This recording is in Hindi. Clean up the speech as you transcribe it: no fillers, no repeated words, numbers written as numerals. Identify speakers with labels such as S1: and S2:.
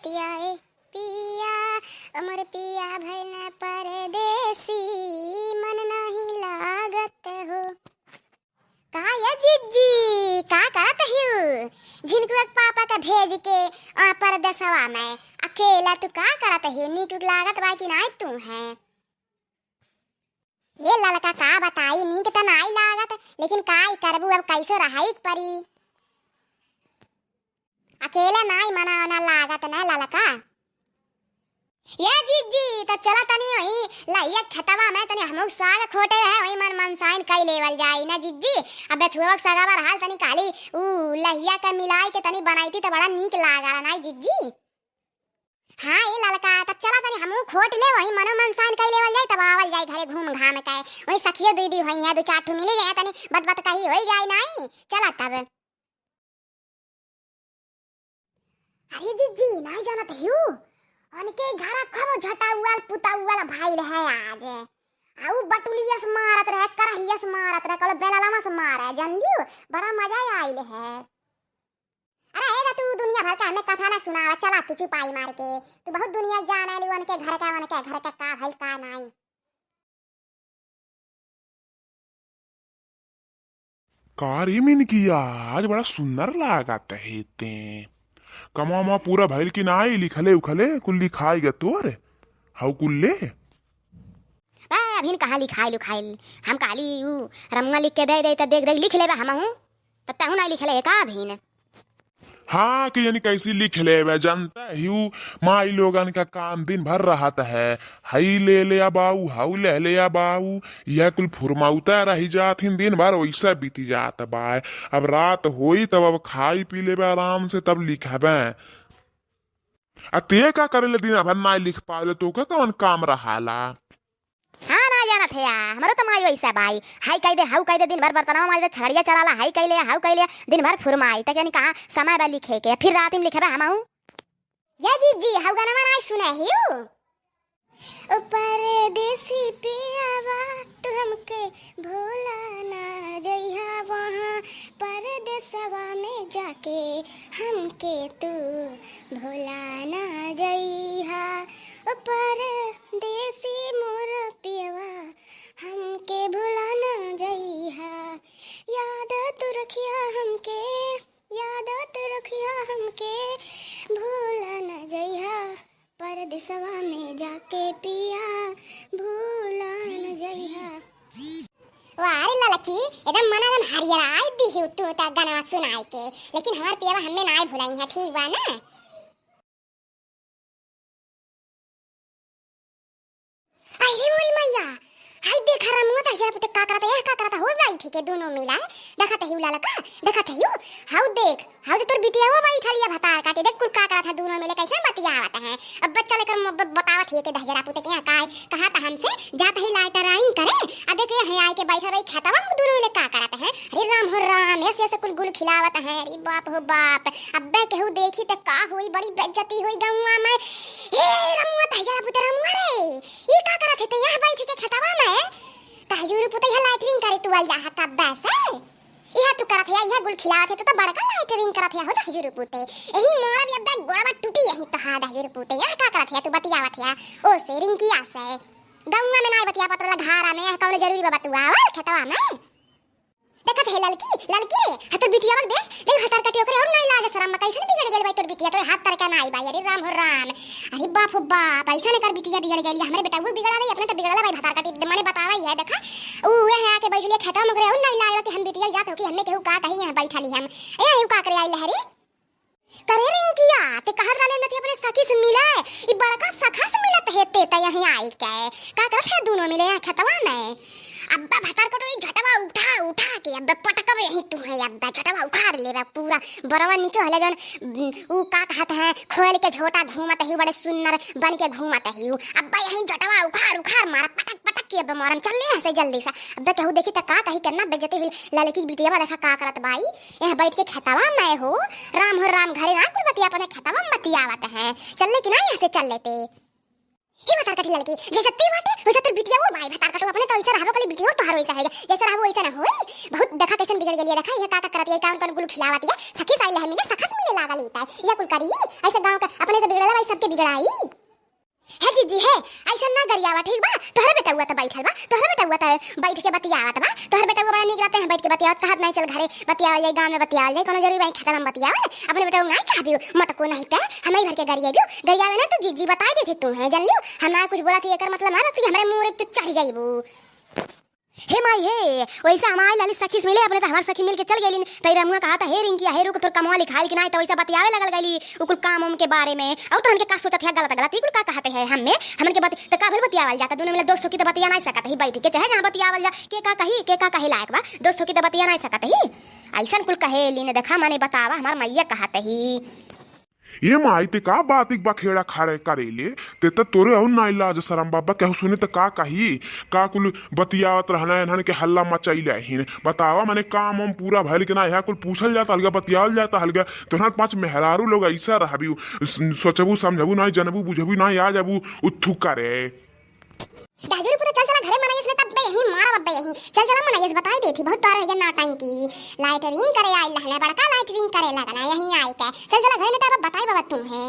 S1: बतियाए पिया अमर पिया भइल परदेसी मन नहीं लागत हो। का ये जिज्जी का करत हिउ जिनको एक पापा का भेज के परदेसवा में अकेला तू का करत हिउ? नीक लागत बा कि नहीं तू है? ये लड़का का बताई नीक तो नहीं लागत, लेकिन काई करबू अब कैसे रहाई परी। अकेला नहीं मना ना लागत ना लड़का। ये जीजी तो चला तनी वही लइया खतवा में तनी हमो साग खोटे है वही मन साइन कई लेवल जाई ना जीजी। अबे थुवक सगावा हाल तनी काली लइया का मिलाई के तनी बनाईती तो बड़ा नीक लागला ना जीजी। हाँ ये लड़का तो चला तनी हमू खोट ले वही मन साइन कई लेवल जाई तब आवल जाई घरे घूम घाम के वही सखियो दीदी होई है दो चार ठो मिल जाए तनी बत कही होई जाई नहीं। चला तब अरे जीजी नहीं जानत हिउ उनके घर खबो झटा उवाल पुता उवाल भाईल है आज आउ बटुलियस मारत रहे करहियस मारत रहे कल बेलालामा से मारे जानलियो बड़ा मजा आइल है। अरे एगा तू दुनिया भर का हमें कथा ना सुनावा चला तू चुपाई मार के तू बहुत दुनिया जाने ली उनके घर का भइल का नहीं।
S2: कारी मिन किया आज बड़ा सुंदर लागत है ते कमा पूरा भइल की नाई लिखले उखले कुल लिखाई ग तोर हाउ कुल्ले
S1: अभिन कहाँ लिखाई लुखाइल हम काली रंगा लिख के दे दे त देख लिख लेबा हमहू तब तहु नहीं लिखले का अभिन।
S2: हाँ कि यानी कैसी लिख ले वे जानता हिउ माई लोगन का काम दिन भर रहता है हई ले बाऊ हाउ ले बाऊ यह कुल फुरमाउता रही जात हिन दिन भर वैसा बीती जात बा। अब रात होई तब अब खाई पी ले आराम से तब लिखबे। ते का करे ले दिन भर ना लिख पाले तो का कौन काम रहाला।
S1: हाँ ना जानत है हमारो तो माई वैसा भाई हाई कह दे हाउ कह दे दिन भर बर्तनवा माई दे छड़िया चलाला हाई कह ले हाउ कह ले दिन भर फुरमाई तक यानी कहां समय बा लिखे के फिर रात में लिखेबा हमहू। या जी हाउ गाना ना सुने हिउ ओ परदेसी पियावा तू हमके भूला ना जइहा वहां परदेसवा में जाके हमके तू भूला ना जइहा ओ परदेसी मोर पियवा हमके भूला ना जइहा याद तू रखिया हमके भूला ना जइहा परदेसवा में जाके पिया भूला न जइहा। वाह लड़की एकदम मन एकदम हरियर आई दी तू त गाना सुनाई के, लेकिन हमार पियावा हमें नहीं भुलाई है ठीक बा ना। अरे मोरी मैया हाय देखा रमुआ त जरा पुत का करता हो भाई ठीक है दोनों मिला देखत हिउ ललका देखत हिउ हाउ देख हाउ तोर बिटिया वो बैठा लिया भतार काटे देख कुल का करत है दोनों मिले कैसे बतियावत है। अब बच्चा लेकर बतावत है के दहजरा पुत के काय कहा था हमसे जात ही लाइट राइन करे आ देख ये आए के बैठा रही खेतवा में दोनों मिले का करत है। अरे राम हो राम ऐसे कुल गुल खिलावत है। अरे बाप हो बाप अब्बे केहू देखी त का होई बड़ी बेइज्जती होई गौवा में। हे रमुआ दहजरा पुत रमुआ रे ई का करत है त यहां बैठ के खेतवा में तहजूर पुत यह लाइटरिंग करे तू आइला हा का बैसे यह तू करत है यह गुल खिलावत है तो बड़का लाइटरिंग करत है हो दहजूर पुते यही मोरा भी अब गोड़वा टूटी यही तो हा दहजूर पुते यह का करत है तू बतियावत है ओ से रिंकिया से गौवा में नहीं बतिया पतला घारा में कौन जरूरी बा बतुआ खेतवा में देखत है लड़की रे हतोर बिटिया बक देख हतर कटियो करे और नहीं लागे शरम में कैसे बिगड़ गेल भाई तोर बिटिया तोर हाथ तरका नहीं भाई। अरे राम हो राम अरे बाप हो बाप ऐसा ने कर बिटिया बिगड़ गेल हमरे बेटा वो बिगड़ा नहीं अपने तो बिगड़ला भाई हतर कटी माने बतावा है देखा ऊ यहां आके बैठ ले खेतवा में करे और नहीं लागे कि हम बिटिया जात हो कि हमने केहू का कही यहां बैठा ली हम ए यू का करे आई लहरी करे रिंकिया ते कहत रहले नती अपने सखी से मिले ई बड़का सखा से मिलत हेते त यहीं आई के का करत है दोनों मिले खेतवा में। अब्बा भतार कटो झटवा उठा के अब्बा पटकवे यही तू है अब्बा झटवा उखाड़ लेबा पूरा बरवा नीचे हले जन ऊ का कहत है खोल के झोटा घूमत है बड़े सुंदर बन के घूमत है अब्बा यही झटवा उखाड़ मारा पटक के अब्बा मारम चल ले ऐसे जल्दी से अब्बा केहू देखी त का कही करना बेइज्जती हुई लड़की बिटिया देखा का करत भाई यहां बैठ के खेतवा में हो राम घरे ना कुल बतिया अपने खेतवा में बतियावत है चल ले कि नहीं ऐसे चल लेते। हे भतार काटी लड़की जैसे ती बाटे वैसे तोर बिटिया वो भाई भतार काटो अपने तो ऐसे रहबो कली बिटिया तोहार वैसा है जैसे रहबो वैसा ना होई बहुत देखा कैसन बिगड़ गेलिए देखा ये का करत है कान गुल खिलावत है सखी साइल है मिले सखस मिले लागा लेता है या कुल करी ऐसे गांव का अपने तो बिगड़ला भाई सबके बिगड़ाई है जीजी है ऐसा ना गरियावा ठीक बा तोहरा बेटा हुआ त बैठल बा तोहरा बेटा हुआ त बैठ के बतियावत बा तोहरा बेटा हुआ बड़ा निक रहते हैं बैठ के बतियावत कहत नहीं चल घरे बतियावल जाए गांव में बतियावल जाए कोनो जरूरी भाई खाता में बतियावल अपने बेटा को नहीं कहबियो मटको नहीं त हमें घर के गरियाबियो गरियावे ना तो जीजी बता देते तू है जान लियो हम ना कुछ बोला थी एकर मतलब ना कि हमरे मुंह रे तू चढ़ जाइबू हे माई हे वैसा हमारे लाली सखी से मिले अपने तो हमार सखी मिल के चल गेलिन तैरा मुंह कहा था हे रिंग किया हे रुक तोर कमवा लिखाइल कि नहीं तो वैसा बतियावे लगल गली उकुल काम उम के बारे में और तो हमके का सोचत है गलत गलत इकुल का कहते हैं हमन के बात त का भर बतियावल जाता दोनों मिले दोस्तों की तो बतिया नहीं सकत ही बैठ के चाहे जहां बतियावल जा के का कही लायक बा दोस्तों की तो बतिया नहीं सकत ही ऐसन कुल कहे लीने देखा माने बतावा हमार मैया कहते ही
S2: ये माहिती का बात एक बा खेड़ा खारे करेले ते त तोरे और ना इलाज शरम बाबा कहू सुने त का कही का कुल बतियावत रहना इन्हन के हल्ला मचाइले हिन बतावा माने काम हम पूरा भइल के ना यहां कुल पूछल जाता हलगा बतियावल जाता हलगा तोहर पांच मेहरारू लोग ऐसा रहबी सोचबू समझबू ना जानबू बुझबू ना आ जाबू उथु करे
S1: दाजूरी पूरा चल चला घरे मनाइस ने तब यही मारा बब्बे यही चल चला मनाइस बताई देती बहुत तार है ना टंकी लाइटरिंग करे आई लहने बड़का लाइटरिंग करे लगना यही आई के चल चला घरे ने तब बताई बाबा तुम है